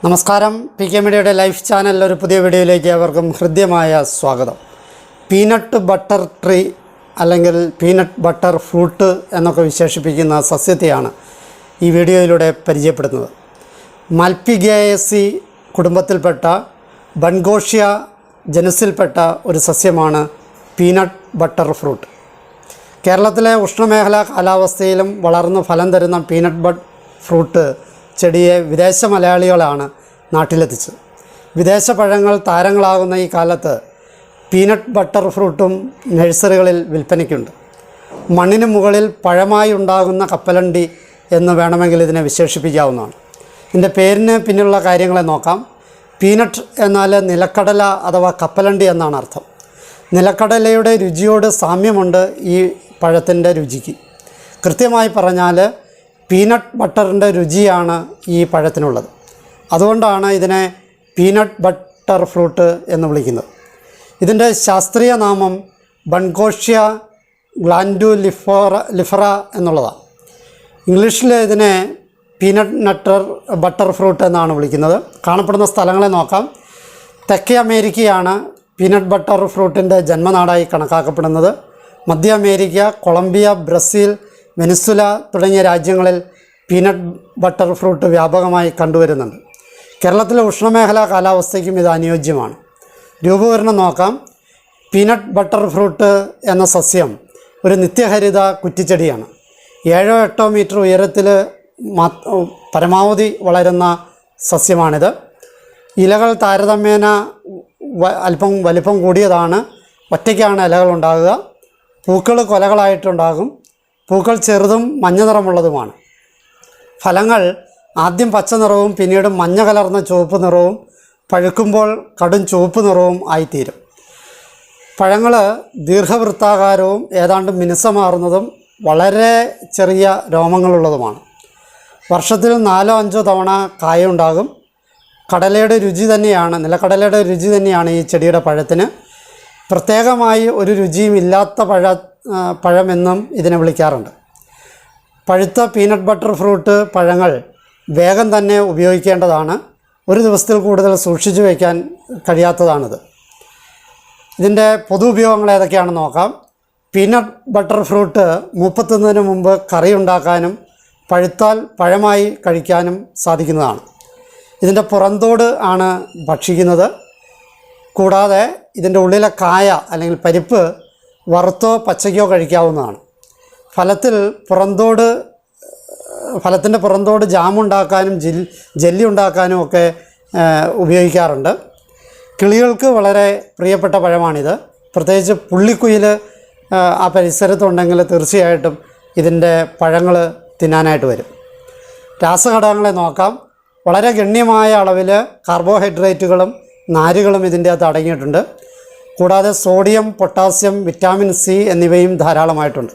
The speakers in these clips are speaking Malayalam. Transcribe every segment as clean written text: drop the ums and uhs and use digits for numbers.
നമസ്കാരം. പി കെ മീഡിയയുടെ ലൈഫ് ചാനലിൽ ഒരു പുതിയ വീഡിയോയിലേക്ക് അവർക്കും ഹൃദ്യമായ സ്വാഗതം. പീനട്ട് ബട്ടർ ട്രീ അല്ലെങ്കിൽ പീനട്ട് ബട്ടർ ഫ്രൂട്ട് എന്നൊക്കെ വിശേഷിപ്പിക്കുന്ന സസ്യത്തെയാണ് ഈ വീഡിയോയിലൂടെ പരിചയപ്പെടുത്തുന്നത്. മൽപിഗേയസി കുടുംബത്തിൽപ്പെട്ട ബൺഗോഷ്യ ജനുസിൽപ്പെട്ട ഒരു സസ്യമാണ് പീനട്ട് ബട്ടർ ഫ്രൂട്ട്. കേരളത്തിലെ ഉഷ്ണമേഖലാ കാലാവസ്ഥയിലും വളർന്ന് ഫലം തരുന്ന പീനട്ട് ബട്ടർ ഫ്രൂട്ട് ചെടിയെ വിദേശ മലയാളികളാണ് നാട്ടിലെത്തിച്ചത്. വിദേശ പഴങ്ങൾ താരങ്ങളാകുന്ന ഈ കാലത്ത് പീനട്ട് ബട്ടർ ഫ്രൂട്ടും നഴ്സറികളിൽ വിൽപ്പനയ്ക്കുണ്ട്. മണ്ണിന് മുകളിൽ പഴമായി ഉണ്ടാകുന്ന കപ്പലണ്ടി എന്ന് വേണമെങ്കിൽ ഇതിനെ വിശേഷിപ്പിക്കാവുന്നതാണ്. ഇതിൻ്റെ പേരിന് പിന്നിലുള്ള കാര്യങ്ങളെ നോക്കാം. പീനട്ട് എന്നാൽ നിലക്കടല അഥവാ കപ്പലണ്ടി എന്നാണ് അർത്ഥം. നിലക്കടലയുടെ രുചിയോട് സാമ്യമുണ്ട് ഈ പഴത്തിൻ്റെ രുചിക്ക്. കൃത്യമായി പറഞ്ഞാൽ പീനട്ട് ബട്ടറിൻ്റെ രുചിയാണ് ഈ പഴത്തിനുള്ളത്. അതുകൊണ്ടാണ് ഇതിനെ പീനട്ട് ബട്ടർ ഫ്രൂട്ട് എന്ന് വിളിക്കുന്നത്. ഇതിൻ്റെ ശാസ്ത്രീയ നാമം ബൺഗോഷ്യ ഗ്ലാൻഡുലിഫറ എന്നുള്ളതാണ്. ഇംഗ്ലീഷിൽ ഇതിനെ പീനട്ട് ബട്ടർ ഫ്രൂട്ട് എന്നാണ് വിളിക്കുന്നത്. കാണപ്പെടുന്ന സ്ഥലങ്ങളെ നോക്കാം. തെക്കേ അമേരിക്കയാണ് പീനട്ട് ബട്ടർ ഫ്രൂട്ടിൻ്റെ ജന്മനാടായി കണക്കാക്കപ്പെടുന്നത്. മധ്യ അമേരിക്ക, കൊളംബിയ, ബ്രസീൽ, വെനിസുല തുടങ്ങിയ രാജ്യങ്ങളിൽ പീനട്ട് ബട്ടർ ഫ്രൂട്ട് വ്യാപകമായി കണ്ടുവരുന്നുണ്ട്. കേരളത്തിലെ ഉഷ്ണമേഖലാ കാലാവസ്ഥയ്ക്കും ഇത് അനുയോജ്യമാണ്. രൂപവരണം നോക്കാം. പീനട്ട് ബട്ടർ ഫ്രൂട്ട് എന്ന സസ്യം ഒരു നിത്യഹരിത കുറ്റിച്ചെടിയാണ്. 7-8 മീറ്റർ ഉയരത്തിൽ പരമാവധി വളരുന്ന സസ്യമാണിത്. ഇലകൾ താരതമ്യേന അല്പം വലിപ്പം കൂടിയതാണ്. ഒറ്റയ്ക്കാണ് ഇലകൾ ഉണ്ടാകുക. പൂക്കൾ കൊലകളായിട്ടുണ്ടാകും. പൂക്കൾ ചെറുതും മഞ്ഞ നിറമുള്ളതുമാണ്. ഫലങ്ങൾ ആദ്യം പച്ച നിറവും പിന്നീട് മഞ്ഞ കലർന്ന ചുവപ്പ് നിറവും പഴുക്കുമ്പോൾ കടും ചുവപ്പ് നിറവും ആയിത്തീരും. പഴങ്ങൾ ദീർഘവൃത്താകാരവും ഏതാണ്ട് മിനുസമാർന്നതും വളരെ ചെറിയ രോമങ്ങളുള്ളതുമാണ്. വർഷത്തിൽ 4-5 തവണ കായുണ്ടാകും. കടലയുടെ രുചി തന്നെയാണ്, നിലക്കടലയുടെ രുചി തന്നെയാണ് ഈ ചെടിയുടെ പഴത്തിന്. പ്രത്യേകമായി ഒരു രുചിയും ഇല്ലാത്ത പഴമെന്നും ഇതിനെ വിളിക്കാറുണ്ട്. പഴുത്ത പീനട്ട് ബട്ടർ ഫ്രൂട്ട് പഴങ്ങൾ വേഗം തന്നെ ഉപയോഗിക്കേണ്ടതാണ്. ഒരു ദിവസത്തിൽ കൂടുതൽ സൂക്ഷിച്ചു വയ്ക്കാൻ കഴിയാത്തതാണിത്. ഇതിൻ്റെ പൊതു ഉപയോഗങ്ങൾ ഏതൊക്കെയാണെന്ന് നോക്കാം. പീനട്ട് ബട്ടർ ഫ്രൂട്ട് മൂപ്പത്തുന്നതിന് മുമ്പ് കറി ഉണ്ടാക്കാനും പഴുത്താൽ പഴമായി കഴിക്കാനും സാധിക്കുന്നതാണ്. ഇതിൻ്റെ പുറന്തോട് ആണ് ഭക്ഷിക്കുന്നത്. കൂടാതെ ഇതിൻ്റെ ഉള്ളിലെ കായ അല്ലെങ്കിൽ പരിപ്പ് വറുത്തോ പച്ചയ്ക്കോ കഴിക്കാവുന്നതാണ്. ഫലത്തിൻ്റെ പുറന്തോട് ജാമുണ്ടാക്കാനും ജെല്ലി ഉണ്ടാക്കാനും ഒക്കെ ഉപയോഗിക്കാറുണ്ട്. കിളികൾക്ക് വളരെ പ്രിയപ്പെട്ട പഴമാണിത്. പ്രത്യേകിച്ച് പുള്ളിക്കുയിൽ ആ പരിസരത്തുണ്ടെങ്കിൽ തീർച്ചയായിട്ടും ഇതിൻ്റെ പഴങ്ങൾ തിന്നാനായിട്ട് വരും. രാസഘടകങ്ങളെ നോക്കാം. വളരെ ഗണ്യമായ അളവിൽ കാർബോഹൈഡ്രേറ്റുകളും നാരുകളും ഇതിൻ്റെ അകത്ത് അടങ്ങിയിട്ടുണ്ട്. കൂടാതെ സോഡിയം, പൊട്ടാസ്യം, വിറ്റാമിൻ സി എന്നിവയും ധാരാളമായിട്ടുണ്ട്.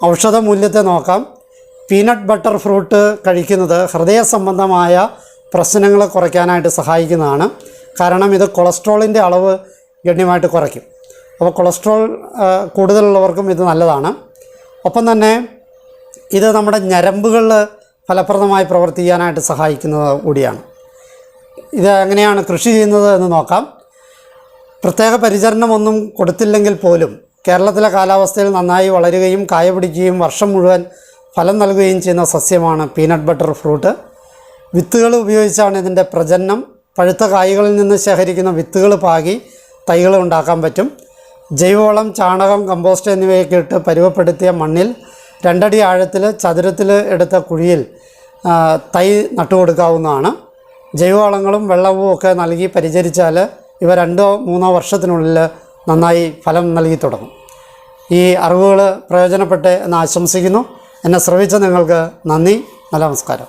ഔഷധ മൂല്യത്തെ നോക്കാം. പീനട്ട് ബട്ടർ ഫ്രൂട്ട് കഴിക്കുന്നത് ഹൃദയ സംബന്ധമായ പ്രശ്നങ്ങൾ കുറയ്ക്കാനായിട്ട് സഹായിക്കുന്നതാണ്. കാരണം ഇത് കൊളസ്ട്രോളിൻ്റെ അളവ് ഗണ്യമായിട്ട് കുറയ്ക്കും. അപ്പോൾ കൊളസ്ട്രോൾ കൂടുതലുള്ളവർക്കും ഇത് നല്ലതാണ്. ഒപ്പം തന്നെ ഇത് നമ്മുടെ ഞരമ്പുകളിൽ ഫലപ്രദമായി പ്രവർത്തിക്കാനായിട്ട് സഹായിക്കുന്നത് കൂടിയാണ്. ഇത് എങ്ങനെയാണ് കൃഷി ചെയ്യുന്നത് എന്ന് നോക്കാം. പ്രത്യേക പരിചരണമൊന്നും കൊടുത്തില്ലെങ്കിൽ പോലും കേരളത്തിലെ കാലാവസ്ഥയിൽ നന്നായി വളരുകയും കായ പിടിക്കുകയും വർഷം മുഴുവൻ ഫലം നൽകുകയും ചെയ്യുന്ന സസ്യമാണ് പീനട്ട് ബട്ടർ ഫ്രൂട്ട്. വിത്തുകൾ ഉപയോഗിച്ചാണ് ഇതിൻ്റെ പ്രജനനം. പഴുത്ത കായ്കളിൽ നിന്ന് ശേഖരിക്കുന്ന വിത്തുകൾ പാകി തൈകൾ ഉണ്ടാക്കാൻ പറ്റും. ജൈവവളം, ചാണകം, കമ്പോസ്റ്റ് എന്നിവയൊക്കെ ഇട്ട് പരുവപ്പെടുത്തിയ മണ്ണിൽ 2 അടി ആഴത്തിൽ ചതുരത്തിൽ എടുത്ത കുഴിയിൽ തൈ നട്ടുകൊടുക്കാവുന്നതാണ്. ജൈവവളങ്ങളും വെള്ളവും ഒക്കെ നൽകി പരിചരിച്ചാൽ ഇവ 2-3 വർഷത്തിനുള്ളിൽ നന്നായി ഫലം നൽകി തുടങ്ങും. ഈ അറിവുകൾ പ്രയോജനപ്പെട്ടെ എന്ന് ആശംസിക്കുന്നു. എന്നെ ശ്രവിച്ച നിങ്ങൾക്ക് നന്ദി. നല്ല നമസ്കാരം.